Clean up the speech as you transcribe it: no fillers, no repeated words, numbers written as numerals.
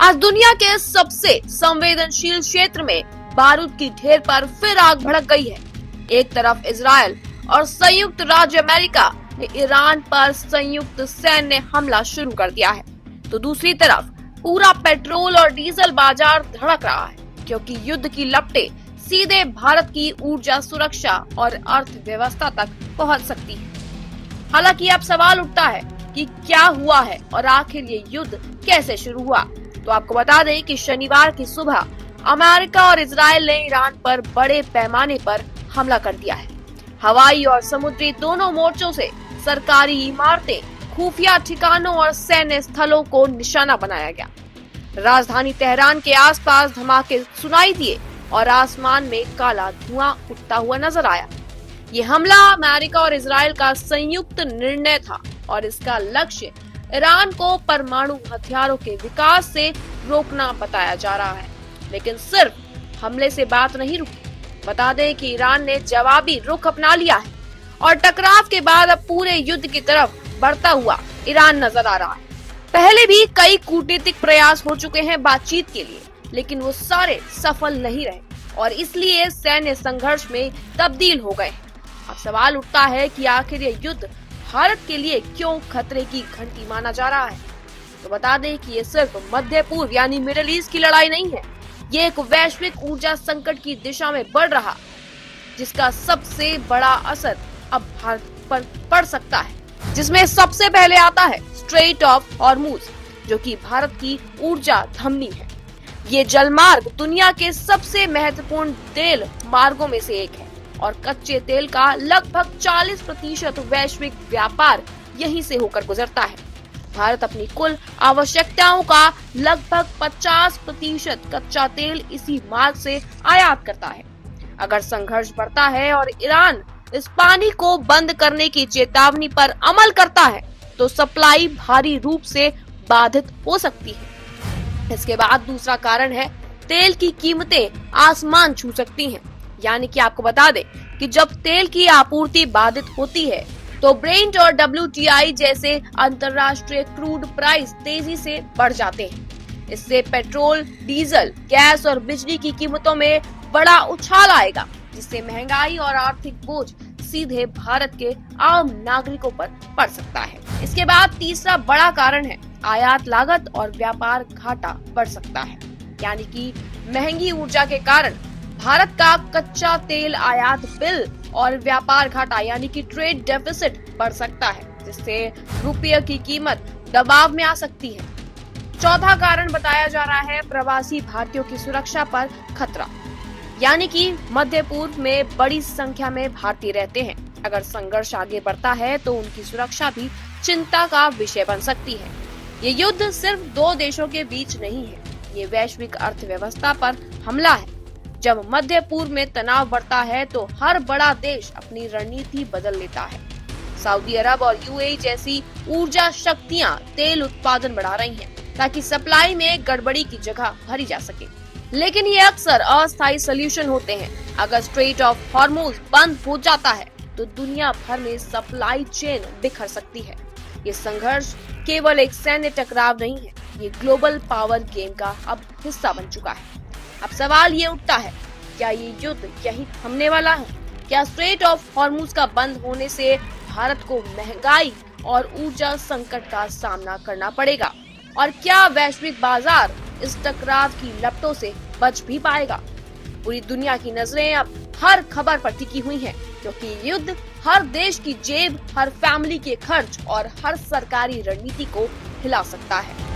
आज दुनिया के सबसे संवेदनशील क्षेत्र में बारूद की ढेर पर फिर आग भड़क गई है। एक तरफ इजराइल और संयुक्त राज्य अमेरिका ने ईरान पर संयुक्त सैन्य हमला शुरू कर दिया है, तो दूसरी तरफ पूरा पेट्रोल और डीजल बाजार धड़क रहा है, क्योंकि युद्ध की लपटें सीधे भारत की ऊर्जा सुरक्षा और अर्थव्यवस्था तक पहुंच सकती है। हालांकि अब सवाल उठता है कि क्या हुआ है और आखिर ये युद्ध कैसे शुरू हुआ। तो आपको बता दें कि शनिवार की सुबह अमेरिका और इजराइल ने ईरान पर बड़े पैमाने पर हमला कर दिया है। हवाई और समुद्री दोनों मोर्चों से सरकारी इमारतें, खुफिया ठिकानों और सैन्य स्थलों को निशाना बनाया गया। राजधानी तेहरान के आसपास धमाके सुनाई दिए और आसमान में काला धुआं उठता हुआ नजर आया। ये हमला अमेरिका और इजराइल का संयुक्त निर्णय था और इसका लक्ष्य ईरान को परमाणु हथियारों के विकास से रोकना बताया जा रहा है। लेकिन सिर्फ हमले से बात नहीं रुकी। बता दें कि ईरान ने जवाबी रुख अपना लिया है और टकराव के बाद अब पूरे युद्ध की तरफ बढ़ता हुआ ईरान नजर आ रहा है। पहले भी कई कूटनीतिक प्रयास हो चुके हैं बातचीत के लिए, लेकिन वो सारे सफल नहीं रहे और इसलिए सैन्य संघर्ष में तब्दील हो गए। अब सवाल उठता है कि आखिर ये युद्ध भारत के लिए क्यों खतरे की घंटी माना जा रहा है। तो बता दें कि ये सिर्फ मध्य पूर्व यानी मिडिल ईस्ट की लड़ाई नहीं है, ये एक वैश्विक ऊर्जा संकट की दिशा में बढ़ रहा, जिसका सबसे बड़ा असर अब भारत पर पड़ सकता है, जिसमें सबसे पहले आता है स्ट्रेट ऑफ हॉर्मुज, जो कि भारत की ऊर्जा धमनी है। ये जलमार्ग दुनिया के सबसे महत्वपूर्ण तेल मार्गों में से एक है और कच्चे तेल का लगभग 40% वैश्विक व्यापार यहीं से होकर गुजरता है। भारत अपनी कुल आवश्यकताओं का लगभग 50% कच्चा तेल इसी मार्ग से आयात करता है। अगर संघर्ष बढ़ता है और ईरान इस पानी को बंद करने की चेतावनी पर अमल करता है, तो सप्लाई भारी रूप से बाधित हो सकती है। इसके बाद दूसरा कारण है तेल की कीमतें आसमान छू सकती हैं। यानी कि आपको बता दें कि जब तेल की आपूर्ति बाधित होती है, तो ब्रेंट और WTI जैसे अंतर्राष्ट्रीय क्रूड प्राइस तेजी से बढ़ जाते हैं। इससे पेट्रोल, डीजल, गैस और बिजली की कीमतों में बड़ा उछाल आएगा, जिससे महंगाई और आर्थिक बोझ सीधे भारत के आम नागरिकों पर पड़ सकता है। इसके बाद तीसरा बड़ा कारण है आयात लागत और व्यापार घाटा बढ़ सकता है। यानी कि महंगी ऊर्जा के कारण भारत का कच्चा तेल आयात बिल और व्यापार घाटा यानी कि ट्रेड डेफिसिट बढ़ सकता है, जिससे रुपये की कीमत दबाव में आ सकती है। चौथा कारण बताया जा रहा है प्रवासी भारतीयों की सुरक्षा पर खतरा। यानी कि मध्य पूर्व में बड़ी संख्या में भारतीय रहते हैं। अगर संघर्ष आगे बढ़ता है तो उनकी सुरक्षा भी चिंता का विषय बन सकती है। ये युद्ध सिर्फ दो देशों के बीच नहीं है, ये वैश्विक अर्थव्यवस्था पर हमला है। जब मध्य पूर्व में तनाव बढ़ता है तो हर बड़ा देश अपनी रणनीति बदल लेता है। सऊदी अरब और UAE जैसी ऊर्जा शक्तियां तेल उत्पादन बढ़ा रही हैं, ताकि सप्लाई में गड़बड़ी की जगह भरी जा सके। लेकिन ये अक्सर अस्थायी सॉल्यूशन होते हैं। अगर स्ट्रेट ऑफ हॉर्मुज बंद हो जाता है तो दुनिया भर में सप्लाई चेन बिखर सकती है। ये संघर्ष केवल एक सैन्य टकराव नहीं है, ये ग्लोबल पावर गेम का अब हिस्सा बन चुका है। अब सवाल ये उठता है, क्या ये युद्ध यही थमने वाला है? क्या स्ट्रेट ऑफ हॉर्मुज का बंद होने से भारत को महंगाई और ऊर्जा संकट का सामना करना पड़ेगा? और क्या वैश्विक बाजार इस टकराव की लपटों से बच भी पाएगा? पूरी दुनिया की नजरें अब हर खबर पर टिकी हुई हैं, क्योंकि युद्ध हर देश की जेब, हर फैमिली के खर्च और हर सरकारी रणनीति को हिला सकता है।